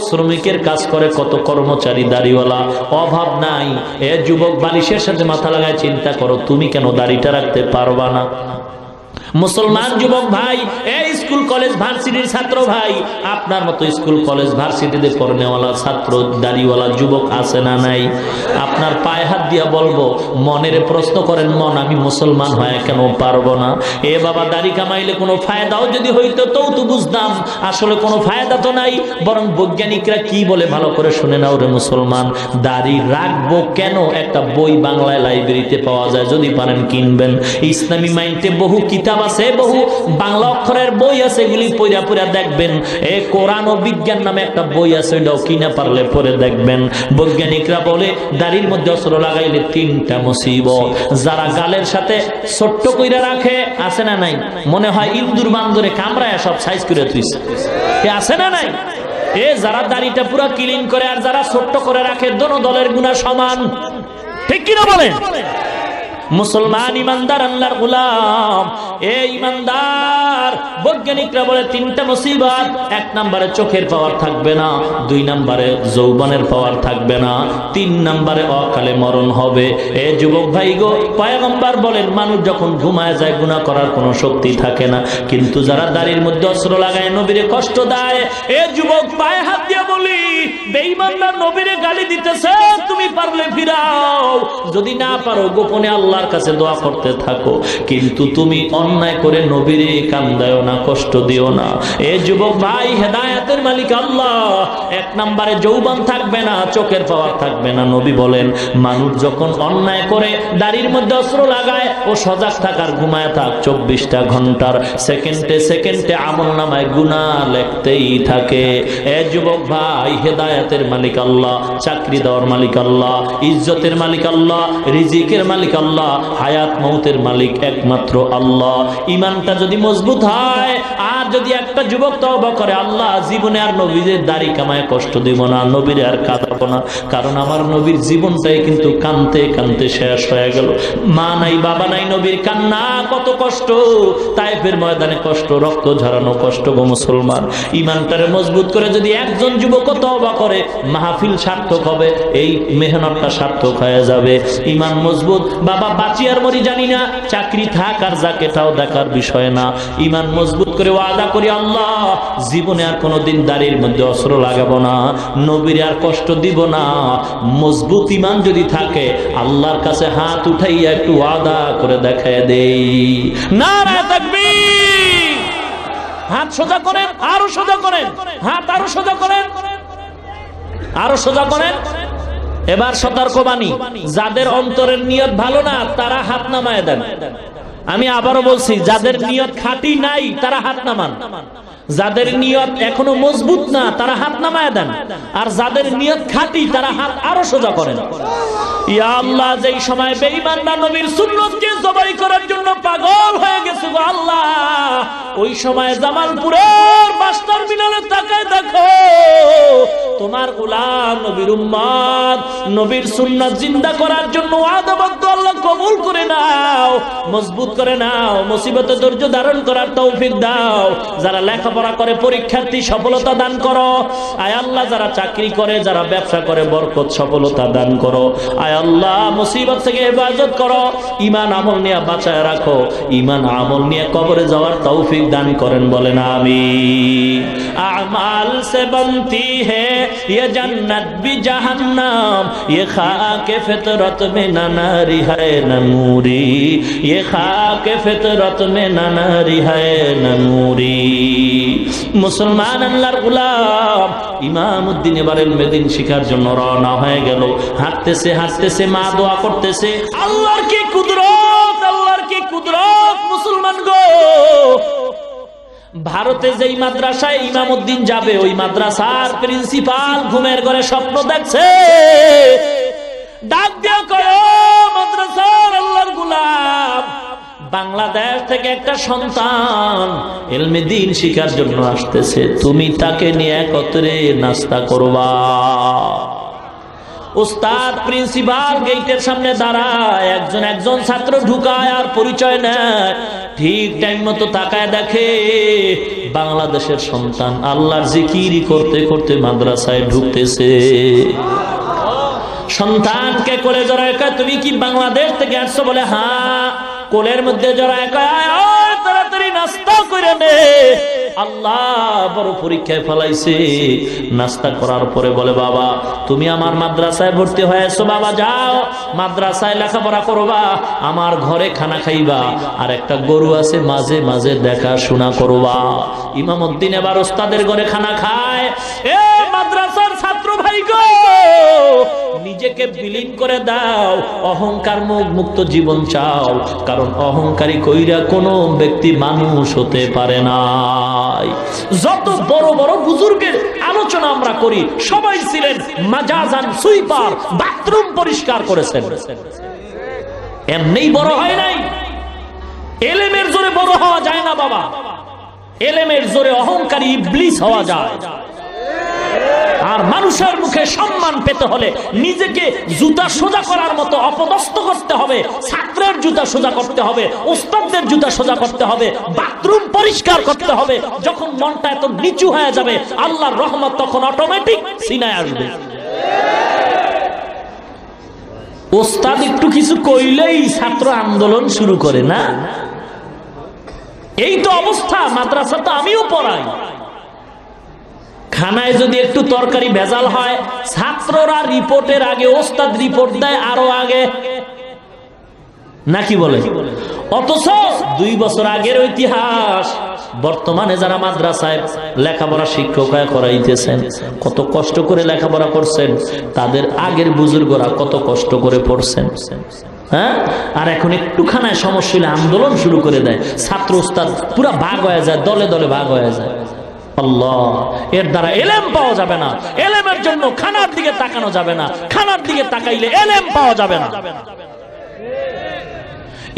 শ্রমিকের কাজ করে, কত কর্মচারী দাড়িওয়ালা, অভাব নাই। এ যুবক, বালিশের সাথে মাথা লাগায় চিন্তা করো, তুমি কেন দাড়িটা রাখতে পারবা না? মুসলমান যুবক ভাই, এই স্কুল কলেজ ভার্সিটির ছাত্র ভাই, আপনার মতো স্কুল কলেজ ভার্সিটিতে পড়নেওয়ালা ছাত্র দাড়িওয়ালা যুবক আছে না নাই? আপনার পায়ে হাত দিয়া বলবো, মনের প্রশ্ন করেন, মন আমি মুসলমান হয়ে কেন পারবো না? এ বাবা, দাড়ি কামাইলে কোনো ফায়দাও যদি হইতো তাও তো বুঝতাম, আসলে কোনো ফায়দা তো নাই। বরং বৈজ্ঞানিকরা কি বলে ভালো করে শুনে নাও রে মুসলমান। দাড়ি রাখবো কেন, একটা বই বাংলায় লাইব্রেরিতে পাওয়া যায়, যদি পারেন কিনবেন। ইসলামী মাইন্ডে বহু কিতাব আছে, বহু বাংলা অক্ষরের বই আছে, এগুলি পড়া পড়া দেখবেন। এ কোরআন ও বিজ্ঞান নামে একটা বই আছে, ওইটাও কিনা পারলে পড়ে দেখবেন। বৈজ্ঞানিকরা বলে, দাড়ির মধ্যে অস্ত্র লাগাইলে 3টা মুসিবত। যারা গালের সাথে ছোট্ট কইরা রাখে, আছে না নাই? মনে হয় ইন্দুর বান্দরে কামড়ায় সব সাইজ করে তুইছে, আছে না নাই? এ যারা দাড়িটা পুরো ক্লিন করে আর যারা ছোট্ট করে রাখে, দোনো দলের গুনাহ সমান, ঠিক কিনা বলেন? মুসলমান ইমানদার, আল্লাহর গোলাম, এই ইমানদার, বৈজ্ঞানিকরা বলে 3টা মুসিবত। 1 নম্বরে চোখের পাওয়ার থাকবে না, 2 নম্বরে যৌবনের পাওয়ার থাকবে না, 3 নম্বরে অকালে মরণ হবে। এ যুবক ভাই গো, পয়গম্বর বলেন, মানুষ যখন ঘুমায় যায় গুনাহ করার কোনো শক্তি থাকে না, কিন্তু যারা দাড়ির মধ্যে অস্ত্র লাগায় নবীরে কষ্ট দেয়, এ যুবক পায়ে হাত দিয়ে বলি, বেঈমানরা নবীরে গালি দিতেছে, তুমি পারলে ফিরাও, যদি না পারো গোপনে আল্লাহর কাছে দোয়া করতে থাকো, কিন্তু তুমি অন্যায় করে নবীরে কান্দায়ও না, কষ্ট দিও না। এ যুবক ভাই, হেদায়েতের মালিক আল্লাহ। 1 নম্বরে যৌবন থাকবে না, চোখের পাওয়ার থাকবে না। নবী বলেন, মানুষ যখন অন্যায় করে দাড়ির মধ্যে অস্ত্র লাগায়, ও সজাগ থাকার, ঘুমায় থাক 24টা ঘন্টার, সেকেন্ডে সেকেন্ডে আমলনামায় গুনাহ লিখতেই থাকে। এ যুবক ভাই, হেদায়েতের মালিক আল্লাহ, চাকরি দেওয়ার মালিক আল্লাহ, ইজ্জতের মালিক আল্লাহ, রিজিকের মালিক আল্লাহ, হায়াত মৌতের মালিক একমাত্র আল্লাহ। ইমানটা যদি মজবুত হয়, আর যদি একটা যুবক তওবা করে, আল্লাহ জীবনে আর নবীর দাড়ি কামায় কষ্ট দিব না, নবীর আর কাঁদাবো না, কারণ আমার নবীর জীবনটাই কিন্তু কানতে কানতে শেষ হয়ে গেল। মা নাই, বাবা নাই, নবীর কান্না কত কষ্ট, তায়েফের ময়দানে কষ্ট, রক্ত ঝরানো কষ্ট গো মুসলমান। ইমানটারে মজবুত করে যদি একজন যুবক তওবা করে, মাহফিল সার্থক হবে, এই মেহনতটা সার্থক হয়ে যাবে। ইমান মজবুত, বাবা বাঁচি আর মরি জানি না, চাকরি থাক আর যাক এটাও দেখার বিষয় না। ইমান মজবুত করে ওয়াদা করি, আল্লাহ জীবনে আর কোনোদিন দাড়ির মধ্যে অস্ত্র লাগাবো না, নবীর আর কষ্ট দিব না। মজবুত ইমান যদি থাকে, আল্লাহর কাছে হাত উঠাইয়া একটু ওয়াদা করে দেখায় দেই, নারে তাকবীর। হাত সোজা করেন, আরো সোজা করেন, হাত আরো সোজা করেন, আরো সোজা করেন। এবার সতর্কবাণী, যাদের অন্তরের নিয়ত ভালো না তারা হাত নামায় দেন। আমি আবারও বলছি, যাদের নিয়ত খাঁটি নাই তারা হাত নামান। যাদের নিয়ত এখনো মজবুত না তারা হাত নামায় দেন, আর যাদের নিয়ত খাঁটি তারা হাত আরো সোজা করেন। ইয়া আল্লাহ, যেই সময় বেঈমানরা নবীর সুন্নতকে জবাই করার জন্য পাগল হয়ে গেছে গো আল্লাহ, ওই সময় জামালপুরের বাস টার্মিনালে তাকায় দেখো তোমার গোলাম নবীর উম্মত নবীর সুন্নাত জিন্দা করার জন্য ওয়াদাবদ্ধ। আল্লাহ কবুল করে নাও, মজবুত করে নাও, মুসিবতে ধৈর্য ধারণ করার তৌফিক দাও। যারা লেখাপড়া করে পরীক্ষার্থী সফলতা দান করো আয় আল্লাহ, যারা চাকরি করে, যারা ব্যবসা করে বরকত সফলতা দান করো আয় আল্লাহ, মুসিবত থেকে হেফাজত করো, ঈমান আমল নিয়ে বাঁচায় রাখো, ঈমান আমল নিয়ে কবরে যাওয়ার তৌফিক দান করেন, বলেন আমিন। আমাল সে বনতি है ये जन्नत भी जहन्नम, ये खाके फितरत में न नारी है न नूरी, ये खाके फितरत में न नारी है न नूरी। মুসলমান আল্লাহর গোলাম ইমামউদ্দিন এবার মেদিন শিখার জন্য রওনা হয়ে গেল। হাঁটতেছে হাঁটতেছে মা দোয়া করতেছে, আল্লাহর কি কুদরত, আল্লাহর কি কুদরত। মুসলমান গো, ভারতে যেই মাদ্রাসায় ইমামউদ্দিন যাবে ওই মাদ্রাসার প্রিন্সিপাল ঘুমের ঘরে স্বপ্ন দেখছে, ডাক দিয়া কয় মাদ্রাসার আল্লাহর গোলাম, বাংলাদেশ থেকে একটা সন্তান ইলমে দ্বীন শিখার জন্য আসতেছে, তুমি তাকে নিয়ে একত্রে নাস্তা করবা। উস্তাদ প্রিন্সিপাল গেটের সামনে দাঁড়ায়, একজন ছাত্র ঢুকায় আর পরিচয় নেয়। ঠিক টাইম মতো তাকায় দেখে বাংলাদেশের সন্তান আল্লাহর জিকির করতে করতে মাদ্রাসায় ঢুকতেছে। সন্তানকে কোলে জড়ায় কয়, তুমি কি বাংলাদেশ থেকে আসছো? বলে হ্যাঁ। কোলের মধ্যে জড়ায় কয়, আয় তাড়াতাড়ি নাস্তা করে নে, আল্লাহ বড় পরীক্ষায় ফেলাইছে। নাস্তা করার পরে বলে, বাবা তুমি আমার মাদ্রাসায় ভর্তি হয়েছো, বাবা যাও মাদ্রাসায় লেখাপড়া করবা, আমার ঘরে খানা খাইবা, আর একটা গরু আছে মাঝে মাঝে দেখাশোনা করবা। ইমামউদ্দিন এবার ওস্তাদের ঘরে খানা খায়। এ মাদ্রাসার ছাত্র ভাই গো, নিজেকে বিলীন করে দাও, অহংকার মুক্ত জীবন চাও, কারণ অহংকারী কইরা কোনো ব্যক্তি মানুষ হতে পারে না। যত বড় বড় বুজুর্গের আলোচনা আমরা করি, সবাই ছিলেন মাজাজান সুইপার, বাথরুম পরিষ্কার করেছেন, এমনি বড় হয় নাই। এলেমের জোরে বড় হওয়া যায় না বাবা, এলেমের জোরে অহংকারী ইবলিস হওয়া যায়। আর মানুষের মুখে সম্মান পেতে হলে নিজেকে জুতা সোজা করার মতো অপদস্থ করতে হবে, ছাত্রের জুতা সোজা করতে হবে, ওস্তাদদের জুতা সোজা করতে হবে, বাথরুম পরিষ্কার করতে হবে। যখন মনটা এত নিচু হয়ে যাবে, আল্লাহর রহমত তখন অটোমেটিক সিনায় আসবে। ওস্তাদ একটু কিছু কইলেই ছাত্র আন্দোলন শুরু করে না, এই তো অবস্থা। মাদ্রাসা তো আমিও পড়াই, খানায় যদি একটু তরকারি ভেজাল হয়, ছাত্ররা রিপোর্টের আগে ওস্তাদ রিপোর্ট দেয় আরো আগে, নাকি বলে? অথচ 2 বছর আগের ইতিহাস বর্তমানে যারা মাদ্রাসায় লেখাপড়া শিক্ষক হয়ে করাইতেছেন, কত কষ্ট করে লেখাপড়া করছেন, তাদের আগের বুজুর্গরা কত কষ্ট করে পড়ছেন। হ্যাঁ, আর এখন একটু খানায় সমস্যা হলে আন্দোলন শুরু করে দেয়, ছাত্র ওস্তাদ পুরা ভাগ হয়ে যায়, দলে দলে ভাগ হয়ে যায়। আল্লাহ, এর দ্বারা এলেম পাওয়া যাবে না। এলেমের জন্য খানার দিকে তাকানো যাবে না, খানার দিকে তাকাইলে এলেম পাওয়া যাবে না।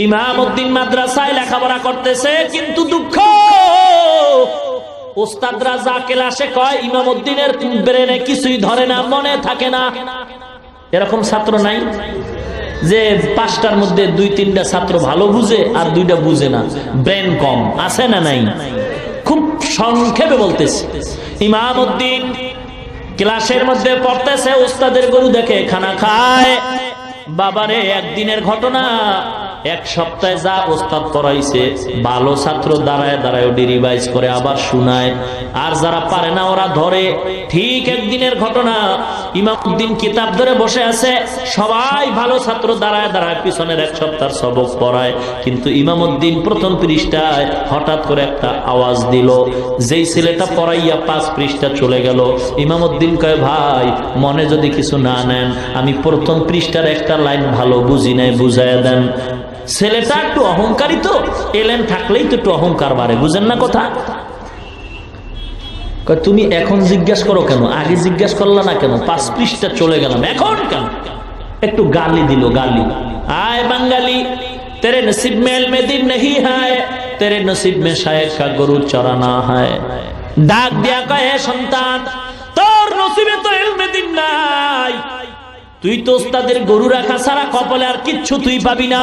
ইমামউদ্দিন মাদ্রাসায় লেখাপড়া করতেছে, কিন্তু দুঃখ, ওস্তাদরা যা ক্লাসে কয় ইমামউদ্দিনের ব্রেনে কিছুই ধরে না, মনে থাকে না। এরকম ছাত্র নাই যে 5টার মধ্যে 2-3টা ছাত্র ভালো বুঝে আর 2টা বুঝে না? ব্রেন কম আছে না নাই? খুব সংক্ষেপে বলতেছি, ইমামউদ্দিন ক্লাসের মধ্যে পড়তেছে, ওস্তাদের গরু দেখে খানা খায়। বাবারে, একদিনের ঘটনা, এক সপ্তাহে যা ওস্তাদ পড়াইছে ভালো ছাত্র দাঁড়ায় দাঁড়ায় রিভাইজ করে আবার শোনায়, আর যারা পারে না ওরা ধরে। ঠিক একদিনের ঘটনা, ইমামউদ্দিন কিতাব ধরে বসে আছে, সবাই ভালো ছাত্র দাঁড়ায় দাঁড়ায় পিছনের এক সপ্তাহ সবক পড়ায়, কিন্তু ইমামউদ্দিন প্রথম পৃষ্ঠায় হঠাৎ করে একটা আওয়াজ দিল। যেই ছেলেটা পড়াইয়া 5 পৃষ্ঠা চলে গেল, ইমামউদ্দিন কয়, ভাই মনে যদি কিছু না নেন, আমি প্রথম পৃষ্ঠার একটা লাইন ভালো বুঝি নাই, বুঝাইয়া দেন। ছেলেটা একটু অহংকারী, তো এলেন থাকলেই তো একটু অহংকার বাড়ে, বুঝেন না কথা? তুমি এখন জিজ্ঞাসা করো কেন, আগে জিজ্ঞাসা করলা না কেন? 5 পৃষ্ঠা চলে গেলাম, এখন কেন? একটু গালি দিল, গালি। আয় বাঙালি, तेरे नसीब में इल्म दीन नहीं है, तेरे नसीब में शायद का गरु चराना है। डाक दिया कहे সন্তান, তোর নসিবে তো ইলমে দিন নাই, তুই তো ওস্তাদের গরু রাখা ছাড়া কপালে আর কিচ্ছু তুই পাবি না।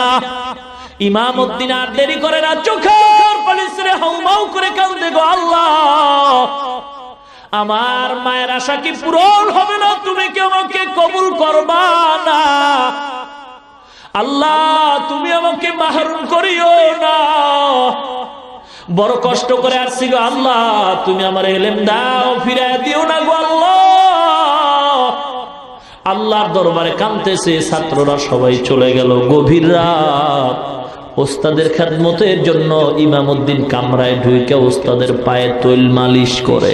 ইমামউদ্দিন আর দেরি করে না, চোখের পানি ছেড়ে হাউমাউ করে কাঁদে, গো আল্লাহ, আমার মায়ের আশা কি পূরণ হবে না? তুমি কি আমাকে কবুল করবা না? আল্লাহ, তুমি আমাকে মাহরুম করিও না। বড় কষ্ট করে আসছি গো আল্লাহ, তুমি আমার ইলম দাও, ফিরায় দিও না গো আল্লাহ। আল্লাহর দরবারে কাঁদতেছে, ছাত্ররা সবাই চলে গেল। গভীর রাত, ওস্তাদের খেদমতের জন্য ইমামউদ্দিন কামরায় ঢুকে ওস্তাদের পায়ে তৈল মালিশ করে,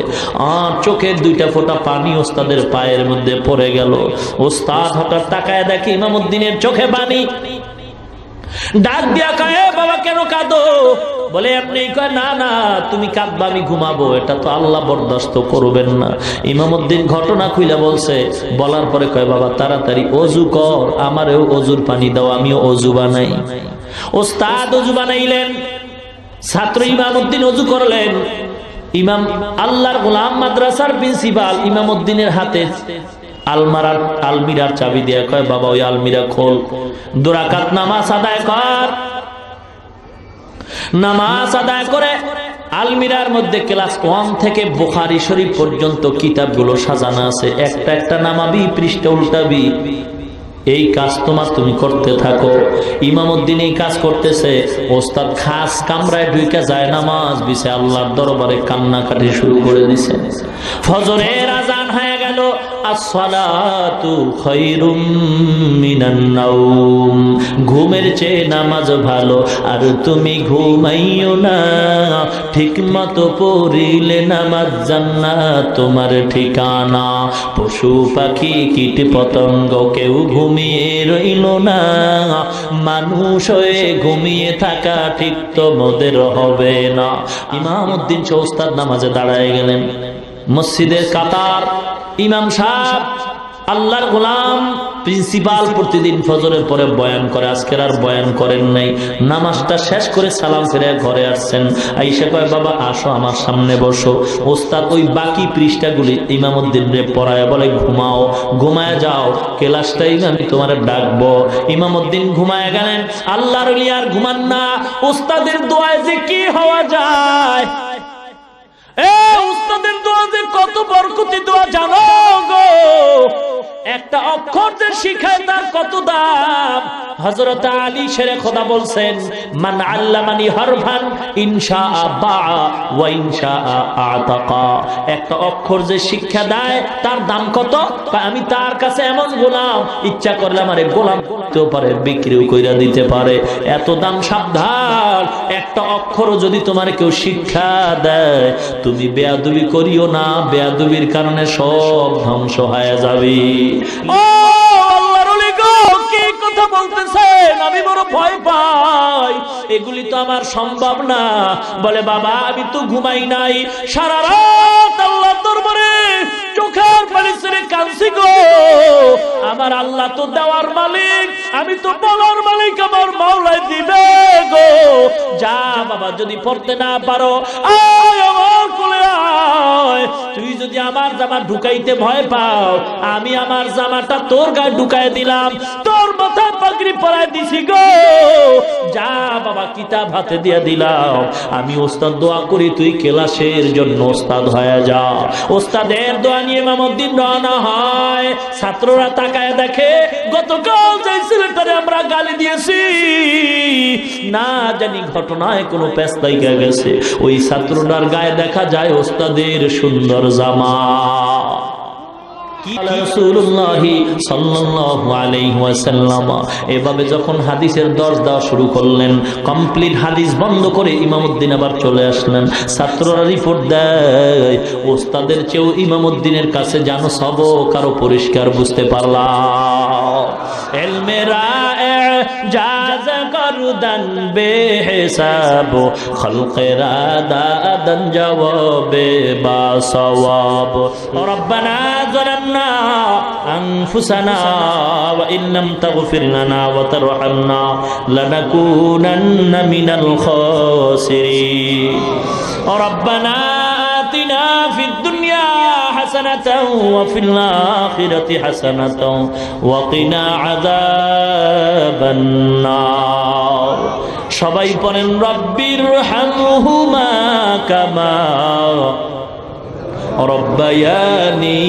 আর চোখের 2টা ফোঁটা পানি ওস্তাদের পায়ের মধ্যে পড়ে গেল। ওস্তাদ হঠাৎ তাকায় দেখে ইমামউদ্দিনের চোখে পানি। ডাক দিয়া কয়, বাবা কেন কাঁদো? বলে আপনি কয়, না না তুমি কাঁদবা, আমি ঘুমাবো, এটা তো আল্লাহ বরদাস্ত করবেন না। ইমামউদ্দিন ঘটনা খুইলা বলছে, বলার পরে কয়, বাবা তাড়াতাড়ি অজু কর, আমারও অজুর পানি দাও, আমিও অজু বানাই। ওস্তাদ অজু বানাইলেন, ছাত্র ইমামউদ্দিন অজু করলেন। ইমাম আল্লাহর গোলাম মাদ্রাসার প্রিন্সিপাল ইমামউদ্দিনের হাতে আলমিরার চাবি দিয়ে কয়, বাবা ওই আলমিরা খোল, 2 রাকাত নামাজ আদায় কর। নামাজ আদায় করে আলমিরার মধ্যে ক্লাস 1 থেকে বুখারী শরীফ পর্যন্ত কিতাবগুলো সাজানো আছে, একটা একটা নামাবি, পৃষ্ঠা উল্টাবি, এই কাজ তুমি করতে থাকো। ইমামউদ্দিন এই কাজ করতেছে, ওস্তাদ খাস কামরায় ঢুকে যায়, নামাজ বিছে আল্লাহর দরবারে কান্নাকাটি শুরু করে দিছে। ফজরের আজান হয়ে গেল, আসসালাতু খায়রুম মিনান নাওম, ঘুমের চেয়ে নামাজ ভালো, আর তুমি ঘুমাইও না, ঠিকমতো পড়িলে নামাজ জান্নাত তোমার ঠিকানা। পশু পাখি কীট পতঙ্গ কেউ ঘুমিয়ে রইল না, মানুষ হয়ে ঘুমিয়ে থাকা ঠিক তোমাদের হবে না। ইমামউদ্দিন ওস্তাদ নামাজে দাঁড়ায় গেলেন। মসজিদের কাতার, ইমাম সাহেব আল্লাহর গোলাম প্রিন্সিপাল প্রতিদিন ফজরের পরে বয়ান করে, আজকের আর বয়ান করেন নাই। নামাজটা শেষ করে সালাম ফিরে ঘরে আসছেন। আইসা কয়, বাবা আসো আমার সামনে বসো। ওস্তাদ ওই বাকি পৃষ্ঠাগুলি ইমামউদ্দিন রে পড়ায় বলে, ঘুমাও, ঘুমায় যাও, ক্লাসটাই আমি তোমার ডাকবো। ইমামউদ্দিন ঘুমায় গেলেন। আল্লাহর ওলি আর ঘুমান না। ওস্তাদের দোয়ায় যে কি হওয়া যায়, উস্তাদের দোয়া যে কত বরকতি দোয়া জানো গো, একটা অক্ষর যে শিখায় তার কত দাম। হযরত আলী শেরে খোদা বলছেন, মান আল্লামানি হারফান ইনশাআ বাআ ওয়া ইনশাআ আতাকা, একটা অক্ষর যে শিক্ষা দেয় তার দাম কত? আমি তার কাছে এমন গোলাম, ইচ্ছা করলে আমারে গোলাম করতেও পারে, বিক্রিও কইরা দিতে পারে, এত দাম। সাবধান, একটা অক্ষরও যদি তোমার কেউ শিক্ষা দেয়, তুমি বেয়াদবি করিও না, বেয়াদবির কারণে সব ধ্বংস হয়ে যাবে। ও আল্লাহর ওলি গো, কি কথা বলতেছেন? আমি বড় ভয় পাই, এগুলি তো আমার সম্ভব না। বলে, বাবা আমি তো ঘুমাই নাই, সারা রাত আল্লাহর দরবারে চোখের পানি ছেড়ে কাঁদছি গো। আমার আল্লাহ তো দেওয়ার মালিক, আমি তো বলার মালিক, আমার মাওলাই দিবে গো। যা বাবা, যদি পড়তে না পারো আয় আমার কোলে আয়। তুই যদি আমার জামা ঢুকাইতে ভয় পাও, আমি আমার জামাটা তোর গায়ে ঢুকাই দিলাম, তোর মাথায় পাগড়ি পরায় দিছি গো, যা বাবা কিতাব হাতে দিয়ে দিলাম, আমি ওস্তাদ দোয়া করি তুই ক্লাসের জন্য ওস্তাদ হয়ে যা। ওস্তাদের দোয়া নিয়ে ইমামউদ্দিন রওনা হয়। ছাত্ররা তাকায় দেখে গতকাল যে ছেলেটারে আমরা গালি দিয়েছি, না জানি ঘটনায় কোনো পেস্তাই গেছে, ওই ছাত্রটার গায়ে দেখা যায় ওস্তাদের সুন্দর জামা। এভাবে যখন হাদিসের দর্শ দেওয়া শুরু করলেন, কমপ্লিট হাদিস বন্ধ করে ইমামউদ্দিন আবার চলে আসলেন। ছাত্ররা রিপোর্ট দেয় ওস্তাদের চেয়েও ইমামউদ্দিনের কাছে জানো সবক আরো পরিষ্কার বুঝতে পারলাম। এলমেরা জাজ করদান বেহিসাব, খলকেরা দাদান জওয়াবে বা সওয়াব। রব্বানা যালামনা আনফুসানা ওয়া ইল্লাম তাগফির লানা ওয়া তারহামনা লানাকুনান্না মিনাল খাসিরিন। রব্বানা আতিনা ফিদ দুনিয়া হাসানাতাও ওয়া ফিল আখিরাতি হাসানাতাও ওয়া কিনা আযাবান নার। সবাই পড়েন রব্বির হামহুমা কামা রব্বায়ানি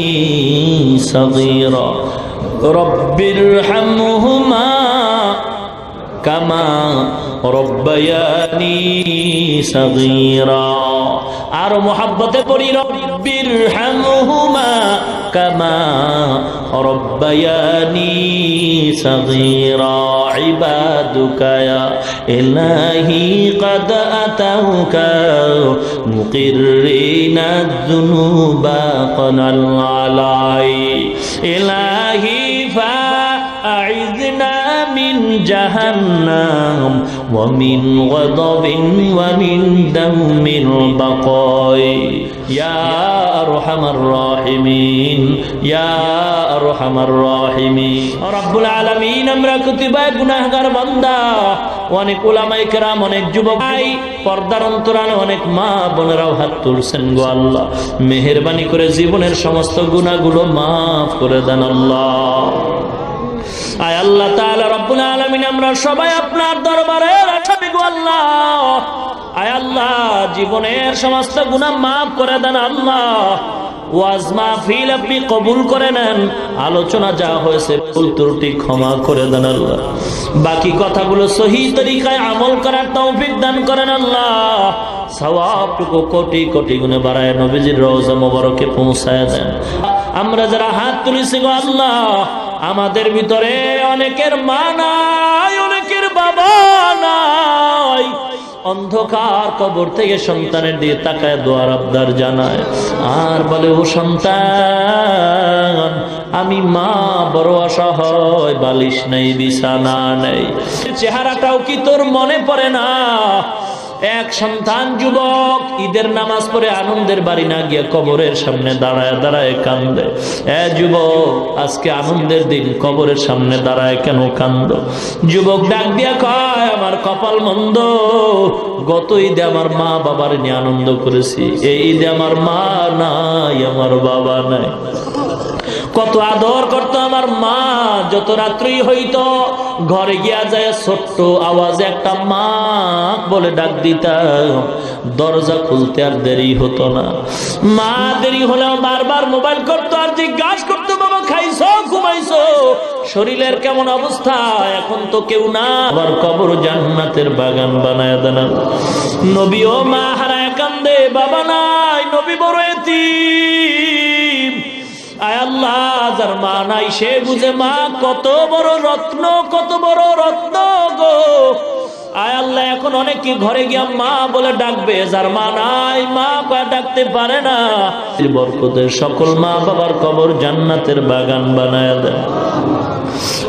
সগীরা। রব্বির হামহুমা কামা রব্বায়ানি সগীরা। আর মোহাব্বতে পড়ি রব্বির হামহুমা কামা রব্বায়ানি সগীরা। ইবাদুকা ইয়া ইলাহি قد أتوك مقرين الذنوب قنا العلاي إلهي فأعذنا من جهنم ومن غضب ومن دم البقاء يا أرحم الراحمين يا أرحم الراحمين رب العالمين আমরা কুতিবায় গুনাহগার বান্দা। অনেক উলামায়ে কেরাম, অনেক যুবক ভাই, পর্দার অন্তরালে অনেক মা বোনেরাও হাত তুলছেন গো আল্লাহ, মেহেরবানি করে জীবনের সমস্ত গুনাহগুলো মাফ করে দেন আল্লাহ। আয় আল্লাহ তাআলা রব্বুল আলামিন, আমরা সবাই আপনার দরবারে আসামি গো আল্লাহ। আয় আল্লাহ, জীবনের সমস্ত গুনাহ মাফ করে দেন আল্লাহ। ওয়াজ মাহফিল আপনি কবুল করে নেন, আলোচনা যা হয়েছে ভুল ত্রুটি ক্ষমা করে দেন আল্লাহ। বাকি কথাগুলো সহিহ তরিকায় আমল করার তৌফিক দান করেন আল্লাহ। সওয়াবটুকু কোটি কোটি গুণে বাড়ায় নবীজির রওজা মোবারকে পৌঁছায় দেন। আমরা যারা হাত তুলেছি গো আল্লাহ, আমাদের ভিতরে অনেকের মা নাই, অনেকের বাবা নাই, অন্ধকার কবর থেকে সন্তানের দিয়ে তাকায় দোয়ার আবদার জানায় আর বলে, ও সন্তান আমি মা বড় অসহায়, বালিশ নেই বিছানা নেই। চেহারাটাও কি তোর মনে পড়ে না? এক সন্তান যুবক ঈদের নামাজ পড়ে আনন্দের বাড়ি না গিয়ে কবরের সামনে দাঁড়ায় দাঁড়ায় কান্দে। যুবক আজকে আনন্দের দিন, কবরের সামনে দাঁড়ায় কেন কান্দ? যুবক ডাক দিয়া কয়, আমার কপাল মন্দ, গত ঈদে আমার মা বাবার নিয়ে আনন্দ করেছি, এই ঈদে আমার মা নাই, আমার বাবা নাই। কত আদর করতো আমার মা, যত রাত্রি হইতো ঘরে গিয়া যায় ছোট্ট আওয়াজে একটা মা বলে ডাক দিতাম, দরজা খুলতে আর দেরি হতো না। মা দেরি হলেও বারবার মোবাইল করতো আর জিজ্ঞাসা করতো, বাবা খাইছো, ঘুমাইছো, শরীরের কেমন অবস্থা? এখন তো কেউ না, আবার কবর জান্নাতের বাগান বানায় দেন। নবী ও মা হারায় কান্দে, বাবা নাই, নবী বড় এতিম। আয় আল্লাহ, যার মা নাই সে বুঝে মা কত বড় রত্ন, কত বড় রত্ন গো। আয় আল্লাহ, এখন অনেকে ঘরে গিয়া মা বলে ডাকবে, যার মা নাই মা কয়া ডাকতে পারে না। বরকতের সকল মা বাবার কবর জান্নাতের বাগান বানায় দেন।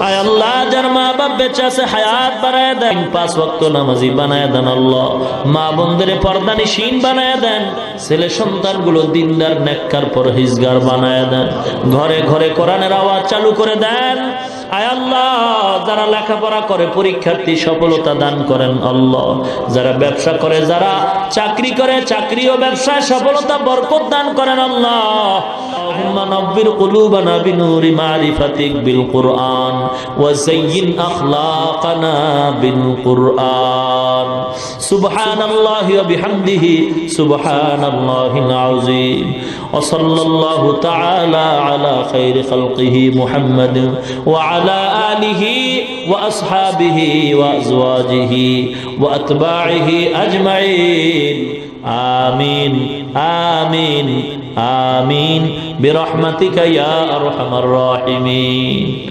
আয় আল্লাহ, যার মা বাপ বেঁচে আছে হায়াত বানায় দেন, 5 ওয়াক্ত নামাজি বানায় দেন আল্লাহ। মা বোনদের পর্দানিশীন বানায় দেন, ছেলে সন্তানগুলো দিনদার নেককার পরহেজগার বানায় দেন। ঘরে ঘরে কোরআনের আওয়াজ চালু করে দেন। আয় আল্লাহ, যারা লেখাপড়া করে পরীক্ষার্থী সফলতা দান করেন আল্লাহ, যারা ব্যবসা করে, যারা চাকরি করে চাকরি ও ব্যবসায় সফলতা বরকত দান করেন আল্লাহ। اللهم نور قلوبنا بنور معرفتك بالقرآن وزين أخلاقنا بالقرآن سبحان الله وبحمده سبحان الله العظيم وصلى الله تعالى على خير خلقه محمد وعلى آله وأصحابه وأزواجه وأتباعه أجمعين آمين آمين آمين برحمتك يا أرحم الراحمين